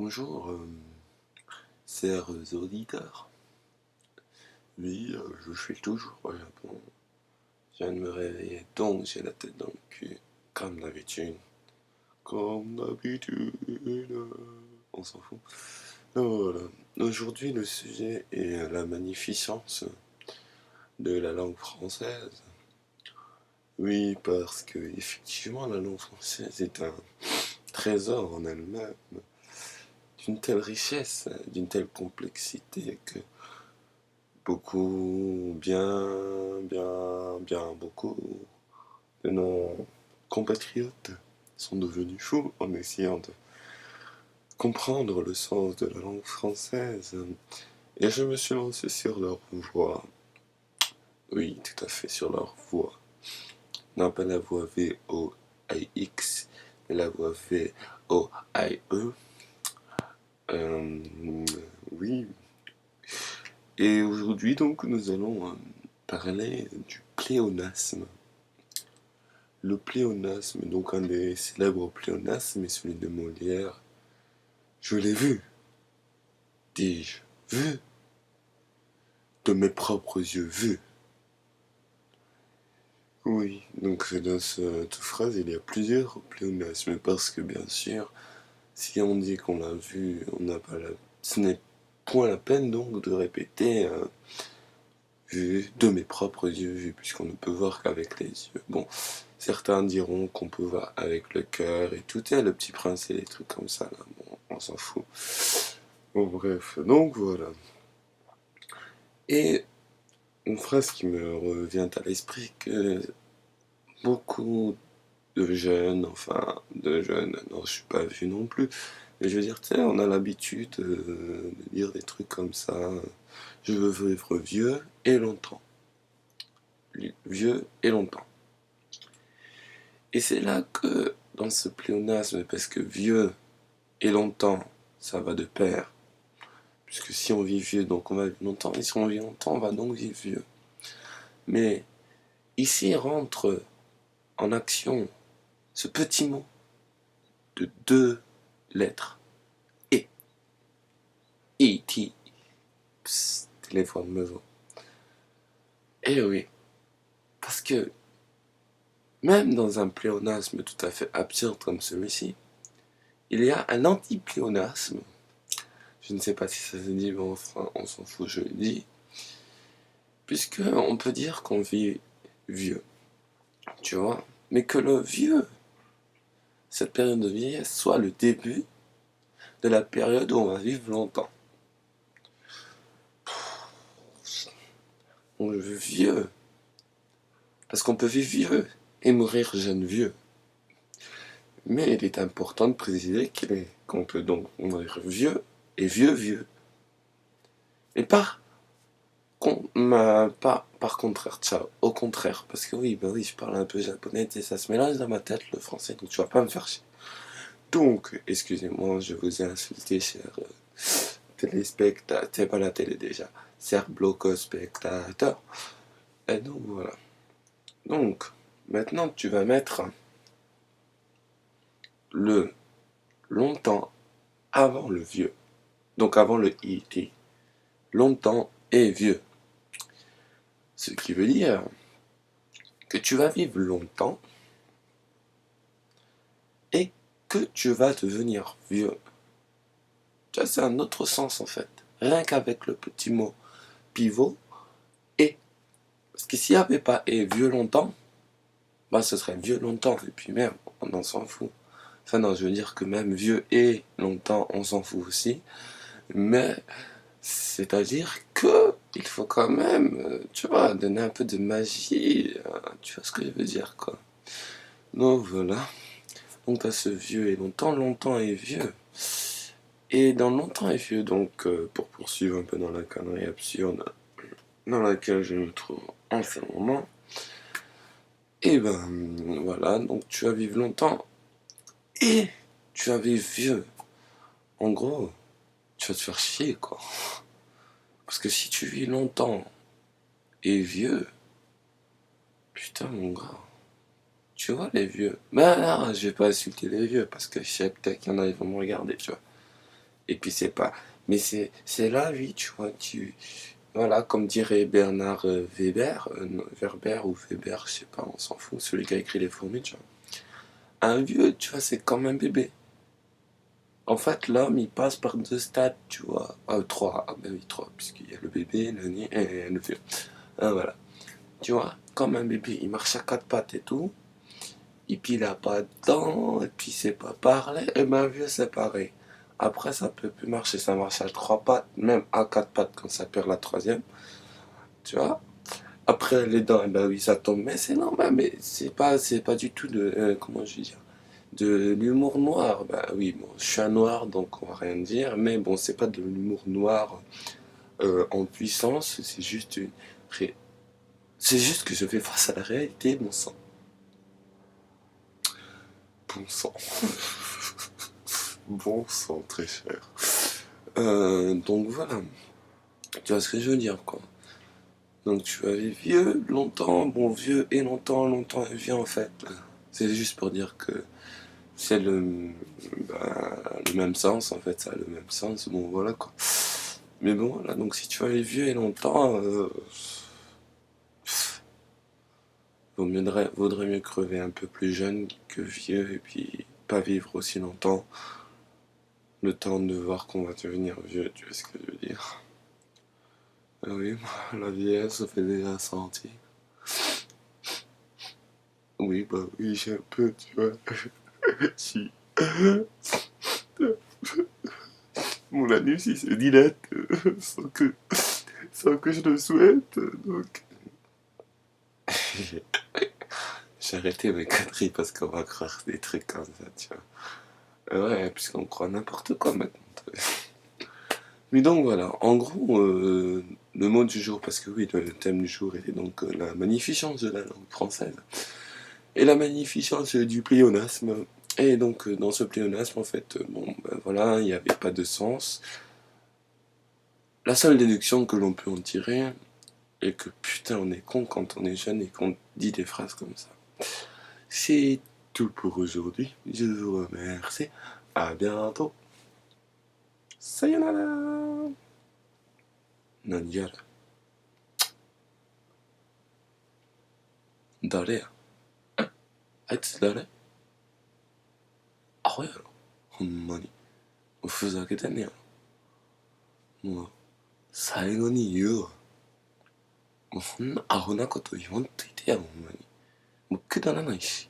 Bonjour, chers auditeurs. Oui, je suis toujours au Japon. Je viens de me réveiller, donc j'ai la tête dans le cul, comme d'habitude. Comme d'habitude, on s'en fout. Donc voilà, aujourd'hui le sujet est la magnificence de la langue française. Oui, parce que effectivement la langue française est un trésor en elle-même, d'une telle richesse, d'une telle complexité que beaucoup, beaucoup de nos compatriotes sont devenus fous en essayant de comprendre le sens de la langue française. Et je me suis lancé sur leur voie. Oui, tout à fait, sur leur voie. Non pas la voie V-O-I-X, mais la voie V-O-I-E. Euh, oui. Et aujourd'hui, donc, nous allons parler du pléonasme. Le pléonasme, donc un des célèbres pléonasmes, est celui de Molière. Je l'ai vu, dis-je, vu, de mes propres yeux, vu. Oui, donc dans cette phrase, il y a plusieurs pléonasmes, parce que bien sûr, si on dit qu'on l'a vu, on n'a pas la... ce n'est point la peine donc de répéter vu de mes propres yeux, vu, puisqu'on ne peut voir qu'avec les yeux. Bon, certains diront qu'on peut voir avec le cœur et tout, et le petit prince et des trucs comme ça, là, bon, on s'en fout. Bon, bref, donc voilà. Et une phrase qui me revient à l'esprit, que beaucoup de jeunes, non, je suis pas vieux non plus, mais je veux dire, tu sais, on a l'habitude de dire des trucs comme ça, je veux vivre vieux et longtemps. Vieux et longtemps. Et c'est là que, dans ce pléonasme, parce que vieux et longtemps, ça va de pair, puisque si on vit vieux, donc on va vivre longtemps, et si on vit longtemps, on va donc vivre vieux. Mais ici rentre en action ce petit mot de deux lettres. Et. E-T. Téléphone me vaut. Eh oui. Parce que, même dans un pléonasme tout à fait absurde comme celui-ci, il y a un anti-pléonasme. Je ne sais pas si ça se dit, mais enfin, on s'en fout, je le dis. Puisque on peut dire qu'on vit vieux, tu vois, mais que le vieux, cette période de vieillesse, soit le début de la période où on va vivre longtemps. On veut vieux, parce qu'on peut vivre vieux et mourir jeune vieux. Mais il est important de préciser qu'on peut donc mourir vieux et vieux vieux. Et pas par contraire, ciao, au contraire, parce que oui, bah oui, je parle un peu japonais et ça se mélange dans ma tête le français, donc tu vas pas me faire chier. Donc, excusez-moi, je vous ai insulté, cher téléspectateur, c'est pas la télé déjà, cher bloco-spectateur. Et donc voilà. Donc, maintenant tu vas mettre le longtemps avant le vieux. Donc avant le IT. Longtemps et vieux. Ce qui veut dire que tu vas vivre longtemps et que tu vas devenir vieux. Ça, c'est un autre sens en fait. Rien qu'avec le petit mot pivot et. Parce que s'il n'y avait pas et vieux longtemps, bah ce serait vieux longtemps. Et puis même, on s'en fout. Enfin non, je veux dire que même vieux et longtemps, on s'en fout aussi. Mais c'est-à-dire que il faut quand même, tu vois, donner un peu de magie. Tu vois ce que je veux dire, quoi. Donc voilà. Donc à ce vieux et longtemps, longtemps et vieux. Et dans longtemps et vieux, donc pour poursuivre un peu dans la connerie absurde dans laquelle je me trouve en ce moment, et ben voilà, donc tu vas vivre longtemps et tu vas vivre vieux. En gros, tu vas te faire chier, quoi. Parce que si tu vis longtemps et vieux, putain mon gars, tu vois les vieux. Ben non, je vais pas insulter les vieux parce que je sais peut-être qu'il y en a, ils vont me regarder, tu vois. Et puis c'est pas... Mais c'est la vie, tu vois. Voilà, comme dirait Bernard Weber, non, Werber ou Weber, je sais pas, on s'en fout, celui qui a écrit Les Fourmis, tu vois. Un vieux, tu vois, c'est comme un bébé. En fait, l'homme, il passe par deux stades, tu vois. Ah, trois, ah ben oui, trois, puisqu'il y a le bébé, le nid et le vieux. Ah, voilà. Tu vois, comme un bébé, il marche à quatre pattes et tout, et puis il a pas de dents, et puis il sait pas parler, et ben vieux, c'est pareil. Après, ça peut plus marcher, ça marche à trois pattes, même à quatre pattes quand ça perd la troisième, tu vois. Après, les dents, eh ben oui, ça tombe, mais c'est normal, mais c'est pas du tout de, comment je vais dire, de l'humour noir. Bah oui, bon, je suis un noir, donc on va rien dire, mais bon, c'est pas de l'humour noir en puissance, c'est juste c'est juste que je fais face à la réalité, mon sang. Bon sang. Bon sang, très cher. Donc voilà, tu vois ce que je veux dire, quoi. Donc tu vas aller vieux, longtemps, bon vieux et longtemps, longtemps et vieux en fait. C'est juste pour dire que c'est le même sens en fait, ça a le même sens, bon voilà quoi. Mais bon voilà, donc si tu vas aller vieux et longtemps, vaudrait mieux crever un peu plus jeune que vieux et puis pas vivre aussi longtemps. Le temps de voir qu'on va devenir vieux, tu vois ce que je veux dire. Ah oui, la vieillesse se fait déjà sentir. Oui, bah oui, j'ai un peu, tu vois. Si mon anus il se dilate sans que je le souhaite, donc. J'ai arrêté mes conneries parce qu'on va croire des trucs comme ça, tu vois. Ouais, puisqu'on croit n'importe quoi maintenant. Mais donc voilà, en gros, le mot du jour, parce que oui, le thème du jour était donc la magnificence de la langue française et la magnificence du pléonasme. Et donc dans ce pléonasme, en fait, bon, ben voilà, il n'y avait pas de sens. La seule déduction que l'on peut en tirer est que putain, on est con quand on est jeune et qu'on dit des phrases comme ça. C'est tout pour aujourd'hui. Je vous remercie. À bientôt. Sayonara. 何やら誰やあいつ誰アホやろほんまに。ふざけてんねやろ。もう、最後に言うわ。もう、こんなアホなこと言わんといてや、ほんまに。もう、くだらないし。